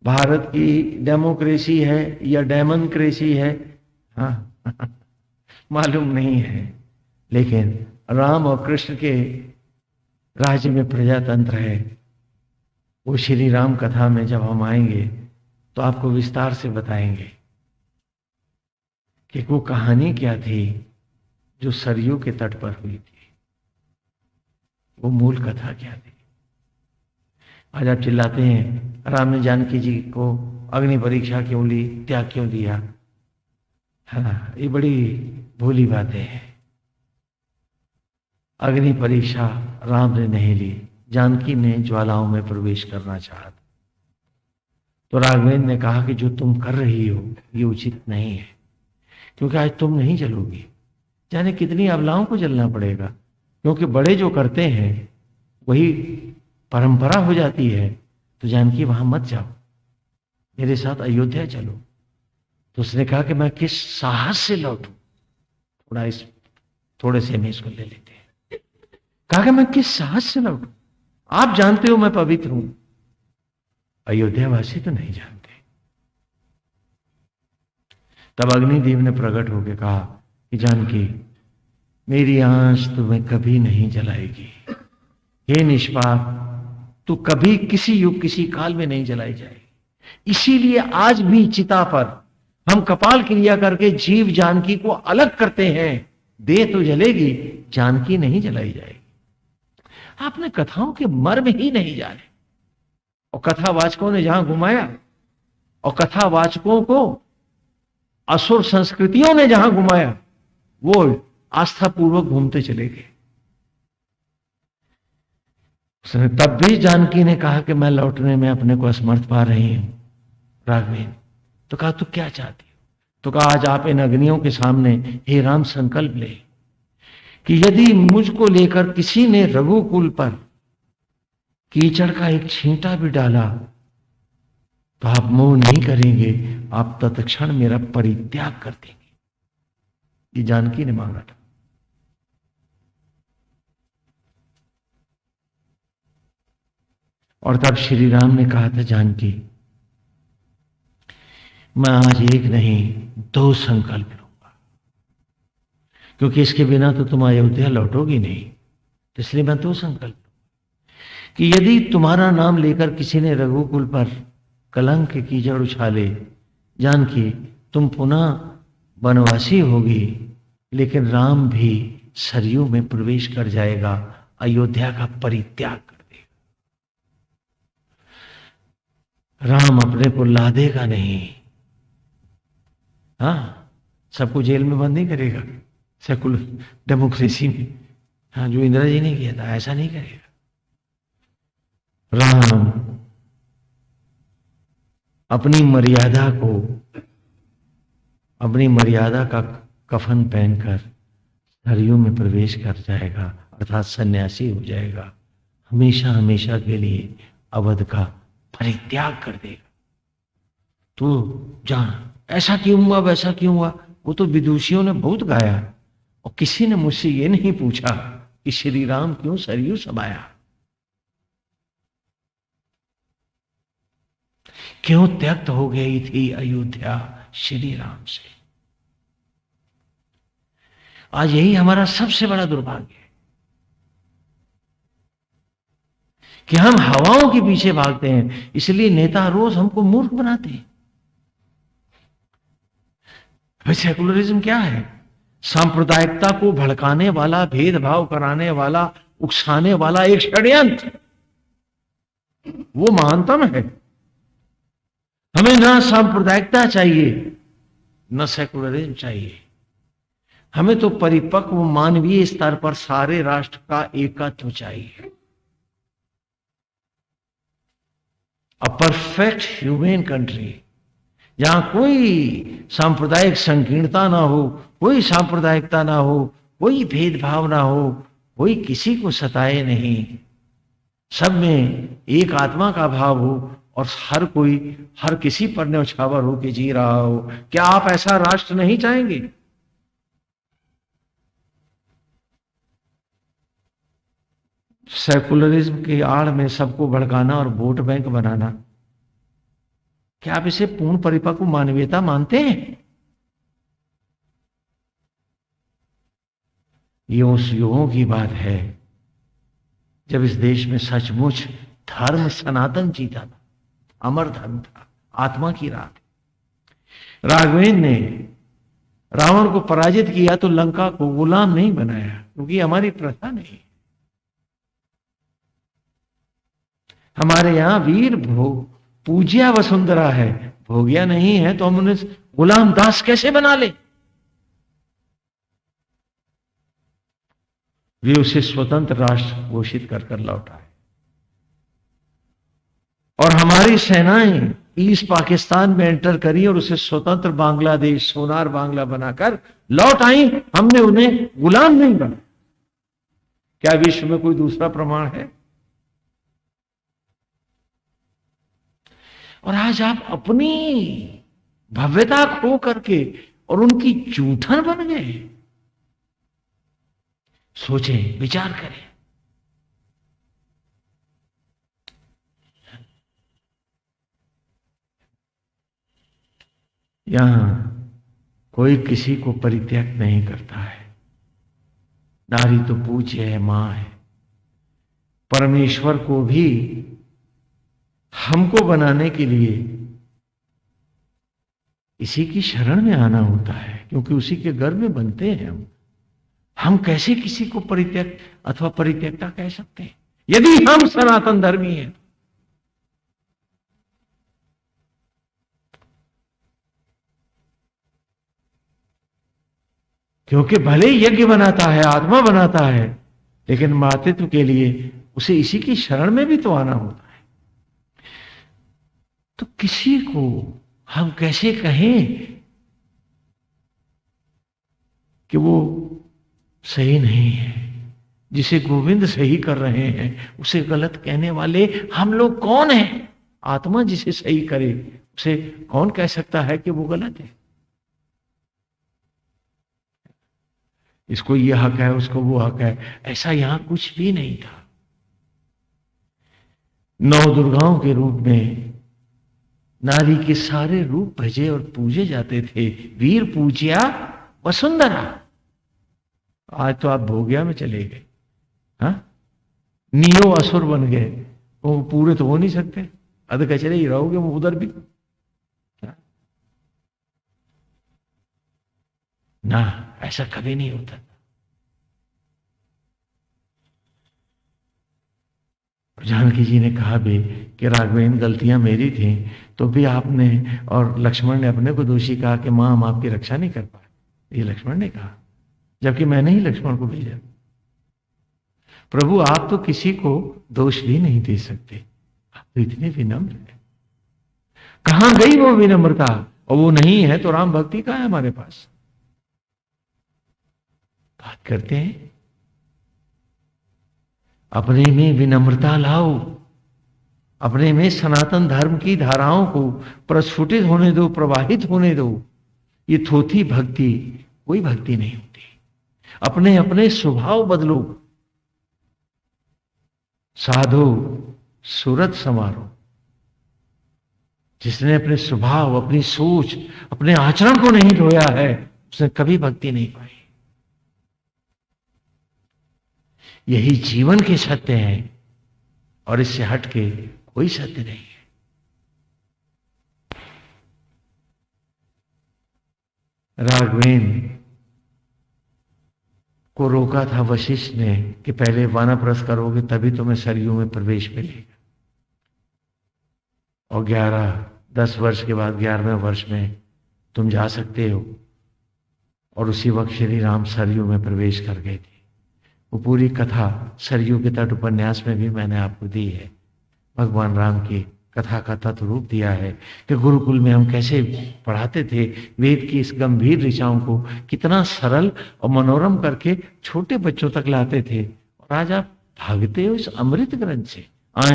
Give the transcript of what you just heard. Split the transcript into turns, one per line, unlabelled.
भारत की डेमोक्रेसी है या डेमोक्रेसी है, हाँ मालूम नहीं है, लेकिन राम और कृष्ण के राज्य में प्रजातंत्र है। वो श्री राम कथा में जब हम आएंगे तो आपको विस्तार से बताएंगे कि वो कहानी क्या थी जो सरयू के तट पर हुई थी, वो मूल कथा क्या थी। आज आप चिल्लाते हैं राम ने जानकी जी को अग्नि परीक्षा क्यों ली, त्याग क्यों दिया। हाँ, ये बड़ी भूली बातें हैं। अग्नि परीक्षा राम ने नहीं ली, जानकी ने ज्वालाओं में प्रवेश करना चाहा। तो राघवेंद्र ने कहा कि जो तुम कर रही हो ये उचित नहीं है, क्योंकि आज तुम नहीं जलोगी, जाने कितनी अबलाओं को जलना पड़ेगा। क्योंकि बड़े जो करते हैं वही परंपरा हो जाती है। तो जानकी वहां मत जाओ, मेरे साथ अयोध्या चलो। तो उसने कहा कि मैं किस साहस से लौटूं, थोड़े से में इसको ले लेते हैं। कहा कि मैं किस साहस से लौटूं, आप जानते हो मैं पवित्र हूं, अयोध्यावासी तो नहीं जानते। तब अग्निदेव ने प्रकट होकर कहा कि जानकी, मेरी आंच तुम्हें कभी नहीं जलाएगी। हे निष्पाप, तू कभी किसी युग किसी काल में नहीं जलाई जाएगी। इसीलिए आज भी चिता पर हम कपाल क्रिया करके जीव जानकी को अलग करते हैं। देह तो जलेगी, जानकी नहीं जलाई जाएगी। आपने कथाओं के मर्म ही नहीं जाने, और कथावाचकों ने जहां घुमाया, और कथावाचकों को असुर संस्कृतियों ने जहां घुमाया, वो आस्था पूर्वक घूमते चले गए। उसने तब भी जानकी ने कहा कि मैं लौटने में अपने को असमर्थ पा रही हूं राघवेंद्र। तो कहा तू क्या चाहती हो। तो कहा आज आप इन अग्नियों के सामने हे राम संकल्प ले कि यदि मुझको लेकर किसी ने रघुकुल पर कीचड़ का एक छींटा भी डाला तो आप मोह नहीं करेंगे, आप तत्क्षण मेरा परित्याग कर देंगे। ये जानकी ने मांगा था। और तब श्री राम ने कहा था जानकी, मैं आज एक नहीं 2 संकल्प लूंगा, क्योंकि इसके बिना तो तुम अयोध्या लौटोगी नहीं। तो इसलिए मैं 2 संकल्प कि यदि तुम्हारा नाम लेकर किसी ने रघुकुल पर कलंक की कीचड़ उछाले, जानकी तुम पुनः वनवासी होगी, लेकिन राम भी सरयू में प्रवेश कर जाएगा, अयोध्या का परित्याग कर देगा। राम अपने को लादेगा नहीं, हाँ, सबको जेल में बंद नहीं करेगा सेकुलर डेमोक्रेसी में, हाँ, जो इंदिरा जी ने किया था ऐसा नहीं करेगा। राम अपनी मर्यादा का कफन पहनकर सरयू में प्रवेश कर जाएगा, अर्थात सन्यासी हो जाएगा, हमेशा हमेशा के लिए अवध का परित्याग कर देगा। तो जान ऐसा क्यों हुआ, वैसा क्यों हुआ, वो तो विदुषियों ने बहुत गाया, और किसी ने मुझसे ये नहीं पूछा कि श्री राम क्यों सरयू समाया, क्यों त्यक्त हो गई थी अयोध्या श्री राम से। आज यही हमारा सबसे बड़ा दुर्भाग्य है कि हम हवाओं के पीछे भागते हैं, इसलिए नेता रोज हमको मूर्ख बनाते हैं। भाई सेकुलरिज्म क्या है? सांप्रदायिकता को भड़काने वाला, भेदभाव कराने वाला, उकसाने वाला एक षड्यंत्र, वो महानतम है। हमें ना सांप्रदायिकता चाहिए न सेकुलरिज्म चाहिए, हमें तो परिपक्व मानवीय स्तर पर सारे राष्ट्र का एकत्व चाहिए, अ परफेक्ट ह्यूमन कंट्री, जहां कोई सांप्रदायिक संकीर्णता ना हो, कोई सांप्रदायिकता ना हो, कोई भेदभाव ना हो, कोई किसी को सताए नहीं, सब में एक आत्मा का भाव हो, और हर कोई हर किसी पर न्यौछावर होकर जी रहा हो। क्या आप ऐसा राष्ट्र नहीं चाहेंगे? सेकुलरिज्म की आड़ में सबको भड़काना और वोट बैंक बनाना, क्या आप इसे पूर्ण परिपक्व मानवीयता मानते हैं? ये उस युगों की बात है जब इस देश में सचमुच धर्म सनातन जीता था, अमर धर्म था, आत्मा की राह थी। राघवेंद्र ने रावण को पराजित किया तो लंका को गुलाम नहीं बनाया, क्योंकि हमारी प्रथा नहीं। हमारे यहां वीर भोग पूज्या वसुंधरा है, भोगिया नहीं है, तो हम उन्हें गुलाम दास कैसे बना ले? वे उसे स्वतंत्र राष्ट्र घोषित कर लौटाए। और हमारी सेनाएं ईस्ट पाकिस्तान में एंटर करी और उसे स्वतंत्र बांग्लादेश, सोनार बांग्ला बनाकर लौट आई। हमने उन्हें गुलाम नहीं बना। क्या विश्व में कोई दूसरा प्रमाण है? और आज आप अपनी भव्यता खो करके और उनकी जूठन बन गए। सोचें, विचार करें। यहां कोई किसी को परित्याग नहीं करता है। नारी तो पूज्य है, मां है। परमेश्वर को भी हमको बनाने के लिए इसी की शरण में आना होता है, क्योंकि उसी के गर्भ में बनते हैं हम कैसे किसी को परित्यक्त अथवा परित्यक्ता कह सकते हैं यदि हम सनातन धर्मी हैं? क्योंकि भले यज्ञ बनाता है, आत्मा बनाता है, लेकिन मातृत्व के लिए उसे इसी की शरण में भी तो आना होता है। तो किसी को हम कैसे कहें कि वो सही नहीं है? जिसे गोविंद सही कर रहे हैं उसे गलत कहने वाले हम लोग कौन हैं? आत्मा जिसे सही करे उसे कौन कह सकता है कि वो गलत है? इसको ये हक है, उसको वो हक है, ऐसा यहां कुछ भी नहीं था। 9 दुर्गाओं के रूप में नारी के सारे रूप भजे और पूजे जाते थे। वीर पूज्या वसुंधरा। आज तो आप भोगिया में चले गए, हाँ? नियो असुर बन गए। वो पूरे तो हो नहीं सकते, अध कचरे ही रहोगे वो उधर भी, हाँ? ना, ऐसा कभी नहीं होता। जानकी जी ने कहा भी कि राघवेंद्र गलतियां मेरी थी, तो भी आपने और लक्ष्मण ने अपने को दोषी कहा कि मां हम आपकी रक्षा नहीं कर पाए। ये लक्ष्मण ने कहा, जबकि मैंने ही लक्ष्मण को भेजा। प्रभु आप तो किसी को दोष भी नहीं दे सकते, आप तो इतने विनम्र हैं। कहां गई वो विनम्रता? और वो नहीं है तो राम भक्ति कहां है हमारे पास? बात करते हैं, अपने में विनम्रता लाओ, अपने में सनातन धर्म की धाराओं को प्रस्फुटित होने दो, प्रवाहित होने दो। ये थोथी भक्ति कोई भक्ति नहीं होती। अपने अपने स्वभाव बदलो, साधो सूरत समारो। जिसने अपने स्वभाव, अपनी सोच, अपने आचरण को नहीं धोया है उसने कभी भक्ति नहीं पाई। यही जीवन के सत्य हैं और इससे हटके कोई सत्य नहीं है। राघवेंद्र को रोका था वशिष्ठ ने कि पहले वानप्रस्थ करोगे तभी तुम्हें सरयू में प्रवेश मिलेगा। और 10 वर्ष के बाद 11वें वर्ष में तुम जा सकते हो। और उसी वक्त श्री राम सरयू में प्रवेश कर गए थे। वो पूरी कथा सरयू के तट उपन्यास में भी मैंने आपको दी है। भगवान राम की कथा का तत्व रूप दिया है कि गुरुकुल में हम कैसे पढ़ाते थे, वेद की इस गंभीर ऋचाओं को कितना सरल और मनोरम करके छोटे बच्चों तक लाते थे। और आज आप भागते हो इस अमृत ग्रंथ से।